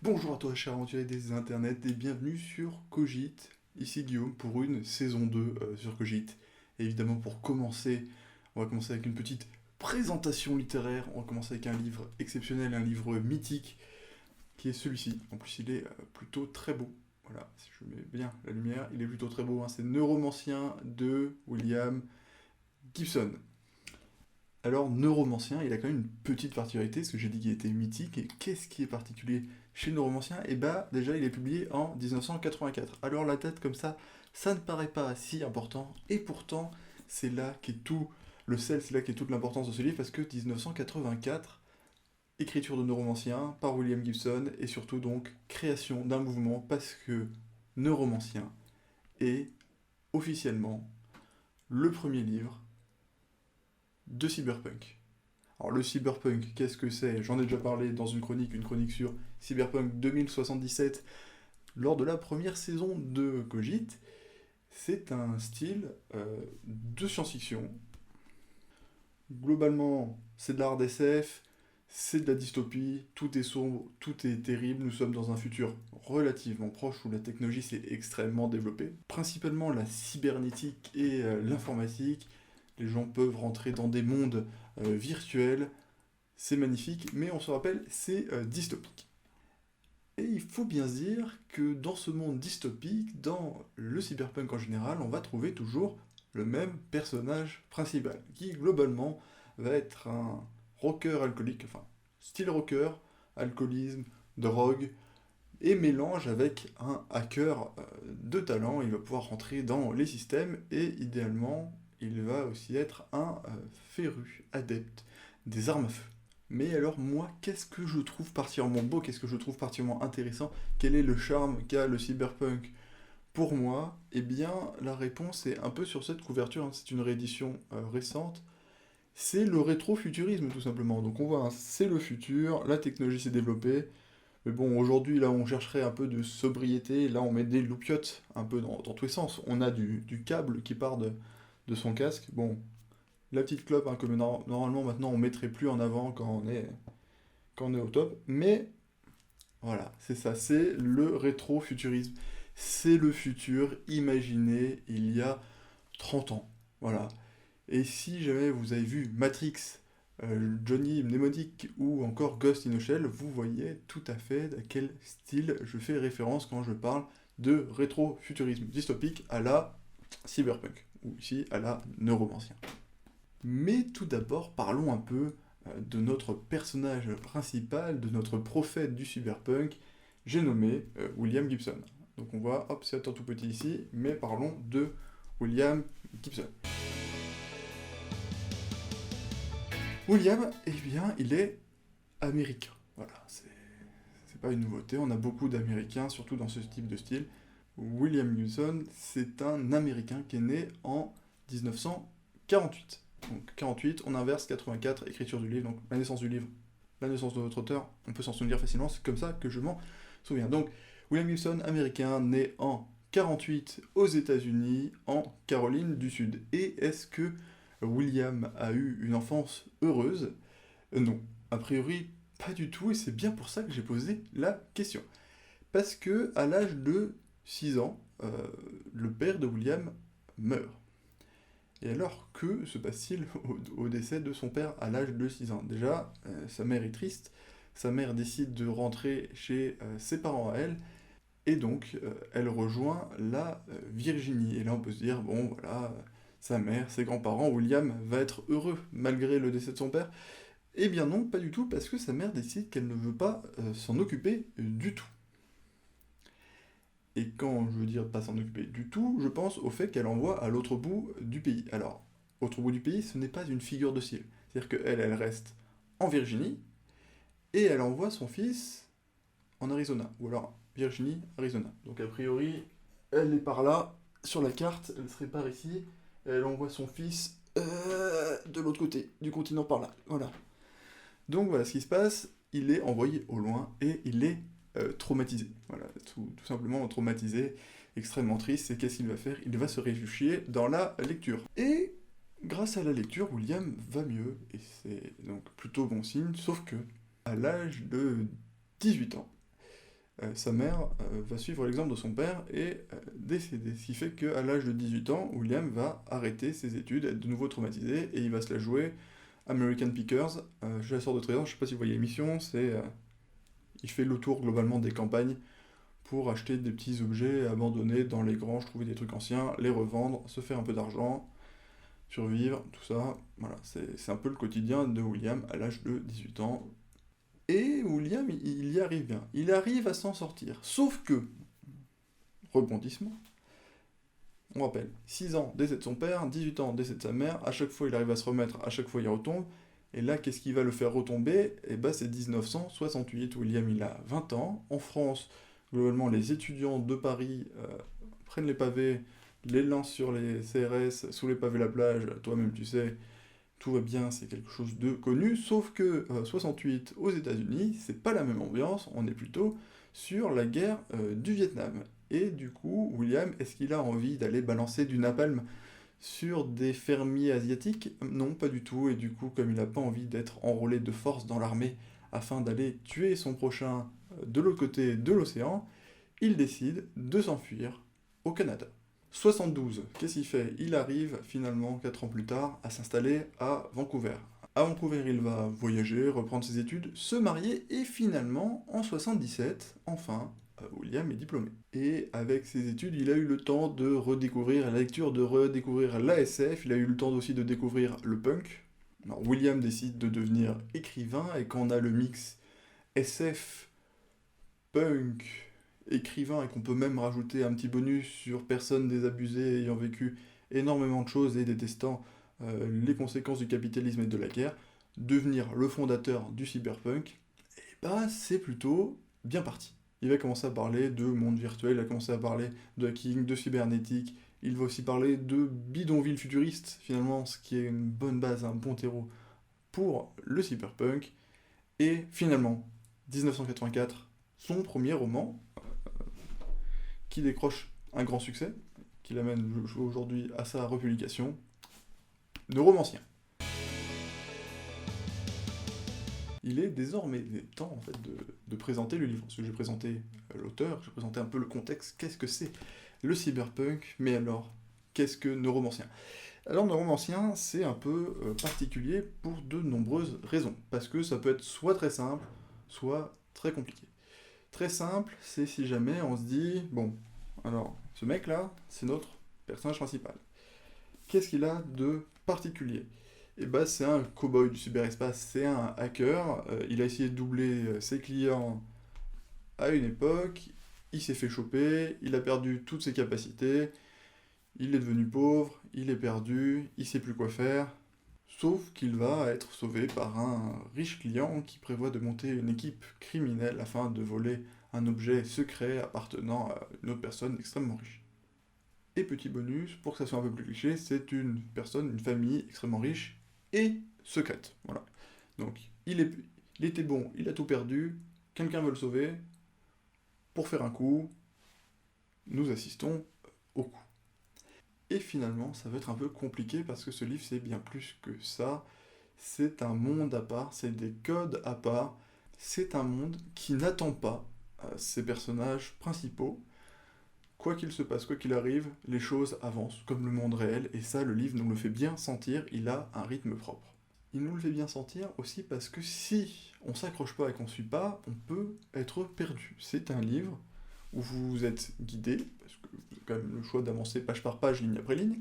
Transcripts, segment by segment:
Bonjour à toi, cher aventurier des internets, et bienvenue sur Cogite. Ici Guillaume pour une saison 2 sur Cogite. Et évidemment, pour commencer, on va commencer avec une petite présentation littéraire. On va commencer avec un livre exceptionnel, un livre mythique, qui est celui-ci. En plus, il est plutôt très beau. Voilà, si je mets bien la lumière, il est plutôt très beau, hein. C'est Neuromancien de William Gibson. Alors, Neuromancien, il a quand même une petite particularité, parce que j'ai dit qu'il était mythique, et qu'est-ce qui est particulier chez Neuromancien? Et bah, déjà, il est publié en 1984. Alors, la date comme ça ne paraît pas si important, et pourtant, c'est là qu'est tout le sel, c'est là qu'est toute l'importance de ce livre, parce que 1984, écriture de Neuromancien par William Gibson, et surtout donc création d'un mouvement, parce que Neuromancien est officiellement le premier livre de cyberpunk. Alors le cyberpunk, qu'est-ce que c'est? J'en ai déjà parlé dans une chronique sur Cyberpunk 2077, lors de la première saison de Cogite. C'est un style de science-fiction. Globalement, c'est de la hard SF, c'est de la dystopie, tout est sombre, tout est terrible, nous sommes dans un futur relativement proche où la technologie s'est extrêmement développée. Principalement la cybernétique et l'informatique, les gens peuvent rentrer dans des mondes virtuels, c'est magnifique, mais on se rappelle, c'est dystopique. Et il faut bien se dire que dans ce monde dystopique, dans le cyberpunk en général, on va trouver toujours le même personnage principal, qui globalement va être un rocker alcoolique, enfin style rocker, alcoolisme, drogue, et mélange avec un hacker de talent. Il va pouvoir rentrer dans les systèmes et idéalement, il va aussi être un féru adepte des armes à feu. Mais alors moi, qu'est-ce que je trouve particulièrement beau, qu'est-ce que je trouve particulièrement intéressant, quel est le charme qu'a le cyberpunk pour moi? Eh bien, la réponse est un peu sur cette couverture, hein. C'est une réédition récente. C'est le rétrofuturisme tout simplement. Donc on voit, hein, c'est le futur, la technologie s'est développée, mais bon, aujourd'hui, là, on chercherait un peu de sobriété. Là, on met des loupiottes un peu dans tous les sens. On a du câble qui part de son casque. Bon, la petite clope, hein, que normalement, maintenant, on mettrait plus en avant quand on est au top. Mais voilà, c'est ça. C'est le rétro-futurisme. C'est le futur imaginé il y a 30 ans. Voilà. Et si jamais vous avez vu Matrix, Johnny Mnemonic ou encore Ghost in a Shell, vous voyez tout à fait à quel style je fais référence quand je parle de rétro-futurisme dystopique à la cyberpunk, ou ici à la neuromancien. Mais tout d'abord, parlons un peu de notre personnage principal, de notre prophète du cyberpunk, j'ai nommé William Gibson. Donc on voit, hop, c'est un tout petit ici, mais parlons de William Gibson. William, eh bien, il est américain. Voilà, c'est pas une nouveauté, on a beaucoup d'Américains, surtout dans ce type de style. William Gibson, c'est un Américain qui est né en 1948. Donc 48, on inverse 84, écriture du livre, donc la naissance du livre, la naissance de notre auteur, on peut s'en souvenir facilement, c'est comme ça que je m'en souviens. Donc William Gibson, américain, né en 48 aux États-Unis, en Caroline du Sud. Et est-ce que William a eu une enfance heureuse? Non, a priori pas du tout, et c'est bien pour ça que j'ai posé la question. Parce que à l'âge de 6 ans, le père de William meurt. Et alors, que se passe-t-il au décès de son père à l'âge de 6 ans? Déjà, sa mère est triste, sa mère décide de rentrer chez ses parents à elle, et donc elle rejoint la Virginie. Et là on peut se dire, bon voilà, sa mère, ses grands-parents, William va être heureux malgré le décès de son père. Eh bien non, pas du tout, parce que sa mère décide qu'elle ne veut pas s'en occuper du tout. Et quand je veux dire pas s'en occuper du tout, je pense au fait qu'elle envoie à l'autre bout du pays. Alors, autre bout du pays, ce n'est pas une figure de style. C'est-à-dire qu'elle, elle reste en Virginie, et elle envoie son fils en Arizona. Ou alors Virginie, Arizona. Donc a priori, elle est par là, sur la carte, elle serait par ici, et elle envoie son fils de l'autre côté, du continent par là. Voilà. Donc voilà ce qui se passe, il est envoyé au loin, et il est traumatisé. Voilà, tout simplement traumatisé, extrêmement triste, et qu'est-ce qu'il va faire? Il va se réfugier dans la lecture. Et grâce à la lecture, William va mieux, et c'est donc plutôt bon signe, sauf que, à l'âge de 18 ans, sa mère va suivre l'exemple de son père et décéder. Ce qui fait qu'à l'âge de 18 ans, William va arrêter ses études, être de nouveau traumatisé, et il va se la jouer American Pickers, chasseur de trésors, je sais pas si vous voyez l'émission, il fait le tour globalement des campagnes pour acheter des petits objets abandonnés dans les granges, trouver des trucs anciens, les revendre, se faire un peu d'argent, survivre, tout ça. Voilà, c'est un peu le quotidien de William à l'âge de 18 ans. Et William, il y arrive bien. Il arrive à s'en sortir. Sauf que, rebondissement, on rappelle, 6 ans, décès de son père, 18 ans, décès de sa mère, à chaque fois il arrive à se remettre, à chaque fois il retombe. Et là, qu'est-ce qui va le faire retomber? Eh ben, c'est 1968, William il a 20 ans. En France, globalement, les étudiants de Paris prennent les pavés, les lancent sur les CRS, sous les pavés la plage, toi-même tu sais, tout va bien, c'est quelque chose de connu, sauf que 68 aux États-Unis, c'est pas la même ambiance, on est plutôt sur la guerre du Vietnam. Et du coup, William, est-ce qu'il a envie d'aller balancer du napalm sur des fermiers asiatiques? Non, pas du tout, et du coup, comme il n'a pas envie d'être enrôlé de force dans l'armée afin d'aller tuer son prochain de l'autre côté de l'océan, il décide de s'enfuir au Canada. 72, qu'est-ce qu'il fait? Il arrive finalement, 4 ans plus tard, à s'installer à Vancouver. À Vancouver, il va voyager, reprendre ses études, se marier, et finalement, en 77, enfin, William est diplômé. Et avec ses études, il a eu le temps de redécouvrir la lecture, de redécouvrir l'ASF, il a eu le temps aussi de découvrir le punk. Alors William décide de devenir écrivain, et quand on a le mix SF, punk, écrivain, et qu'on peut même rajouter un petit bonus sur personne désabusée ayant vécu énormément de choses et détestant les conséquences du capitalisme et de la guerre, devenir le fondateur du cyberpunk, et bah c'est plutôt bien parti. Il va commencer à parler de monde virtuel, il va commencer à parler de hacking, de cybernétique, il va aussi parler de bidonville futuriste, finalement, ce qui est une bonne base, un bon terreau pour le cyberpunk, et finalement, 1984, son premier roman, qui décroche un grand succès, qui l'amène aujourd'hui à sa republication, Neuromancien. Il est désormais temps en fait de présenter le livre, parce que j'ai présenté l'auteur, j'ai présenté un peu le contexte, qu'est-ce que c'est le cyberpunk, mais alors, qu'est-ce que Neuromancien? Alors Neuromancien, c'est un peu particulier pour de nombreuses raisons, parce que ça peut être soit très simple, soit très compliqué. Très simple, c'est si jamais on se dit, bon, alors, ce mec-là, c'est notre personnage principal. Qu'est-ce qu'il a de particulier? Eh ben, c'est un cow-boy du cyberespace, c'est un hacker, il a essayé de doubler ses clients à une époque, il s'est fait choper, il a perdu toutes ses capacités, il est devenu pauvre, il est perdu, il sait plus quoi faire, sauf qu'il va être sauvé par un riche client qui prévoit de monter une équipe criminelle afin de voler un objet secret appartenant à une autre personne extrêmement riche. Et petit bonus, pour que ça soit un peu plus cliché, c'est une personne, une famille extrêmement riche et secrète. Voilà. Donc, il était bon, il a tout perdu, quelqu'un veut le sauver, pour faire un coup, nous assistons au coup. Et finalement, ça va être un peu compliqué parce que ce livre, c'est bien plus que ça. C'est un monde à part, c'est des codes à part. C'est un monde qui n'attend pas ses personnages principaux. Quoi qu'il se passe, quoi qu'il arrive, les choses avancent comme le monde réel, et ça, le livre nous le fait bien sentir, il a un rythme propre. Il nous le fait bien sentir aussi parce que si on s'accroche pas et qu'on suit pas, on peut être perdu. C'est un livre où vous êtes guidé, parce que vous avez quand même le choix d'avancer page par page, ligne après ligne,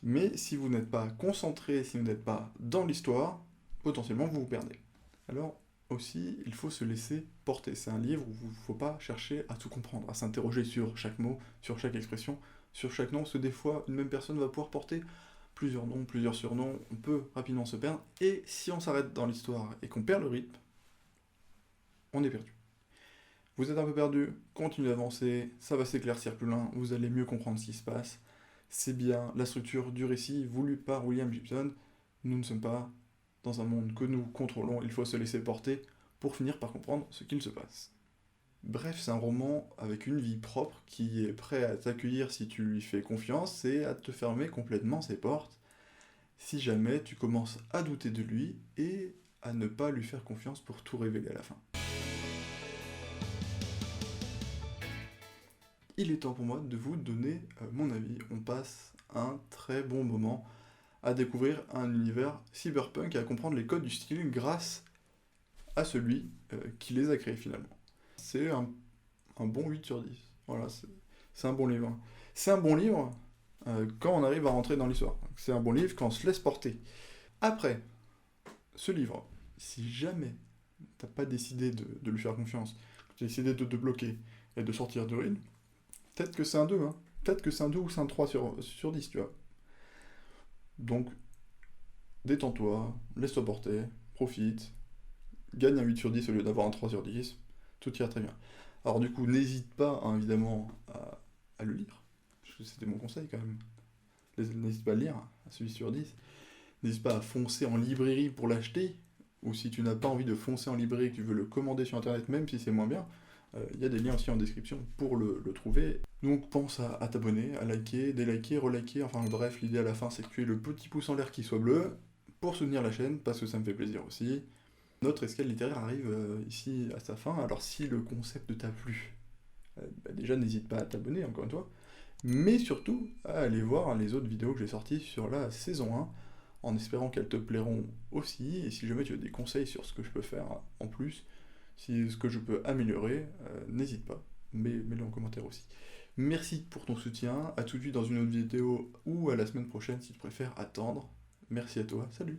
mais si vous n'êtes pas concentré, si vous n'êtes pas dans l'histoire, potentiellement vous vous perdez. Alors, aussi, il faut se laisser porter. C'est un livre où il ne faut pas chercher à tout comprendre, à s'interroger sur chaque mot, sur chaque expression, sur chaque nom, parce que des fois, une même personne va pouvoir porter plusieurs noms, plusieurs surnoms, on peut rapidement se perdre, et si on s'arrête dans l'histoire et qu'on perd le rythme, on est perdu. Vous êtes un peu perdu, continuez d'avancer, ça va s'éclaircir plus loin, vous allez mieux comprendre ce qui se passe. C'est bien la structure du récit voulue par William Gibson. Nous ne sommes pas dans un monde que nous contrôlons, il faut se laisser porter pour finir par comprendre ce qu'il se passe. Bref, c'est un roman avec une vie propre qui est prêt à t'accueillir si tu lui fais confiance et à te fermer complètement ses portes si jamais tu commences à douter de lui, et à ne pas lui faire confiance pour tout révéler à la fin. il est temps pour moi de vous donner mon avis. On passe un très bon moment à découvrir un univers cyberpunk et à comprendre les codes du style grâce à celui qui les a créés finalement. C'est un bon 8 sur 10. Voilà, c'est un bon livre. C'est un bon livre quand on arrive à rentrer dans l'histoire. C'est un bon livre quand on se laisse porter. Après ce livre, si jamais t'as pas décidé de lui faire confiance, que tu as décidé de te bloquer et de sortir de Ruine, peut-être que c'est un 2, hein. Peut-être que c'est un 2 ou c'est un 3 sur 10, tu vois. Donc, détends-toi, laisse-toi porter, profite, gagne un 8 sur 10 au lieu d'avoir un 3 sur 10, tout ira très bien. Alors du coup, n'hésite pas, hein, évidemment, à le lire, parce que c'était mon conseil quand même. N'hésite pas à le lire, à celui sur 10. N'hésite pas à foncer en librairie pour l'acheter, ou si tu n'as pas envie de foncer en librairie, que tu veux le commander sur internet, même si c'est moins bien, il y a des liens aussi en description pour le trouver. Donc pense à t'abonner, à liker, déliker, reliker, enfin bref, l'idée à la fin c'est que tu aies le petit pouce en l'air qui soit bleu, pour soutenir la chaîne, parce que ça me fait plaisir aussi. Notre escale littéraire arrive ici à sa fin, alors si le concept t'a plu, déjà n'hésite pas à t'abonner encore une fois, mais surtout à aller voir les autres vidéos que j'ai sorties sur la saison 1, en espérant qu'elles te plairont aussi, et si jamais tu as des conseils sur ce que je peux faire en plus, si ce que je peux améliorer, n'hésite pas, mets-le en commentaire aussi. Merci pour ton soutien, à tout de suite dans une autre vidéo, ou à la semaine prochaine si tu préfères attendre. Merci à toi, salut!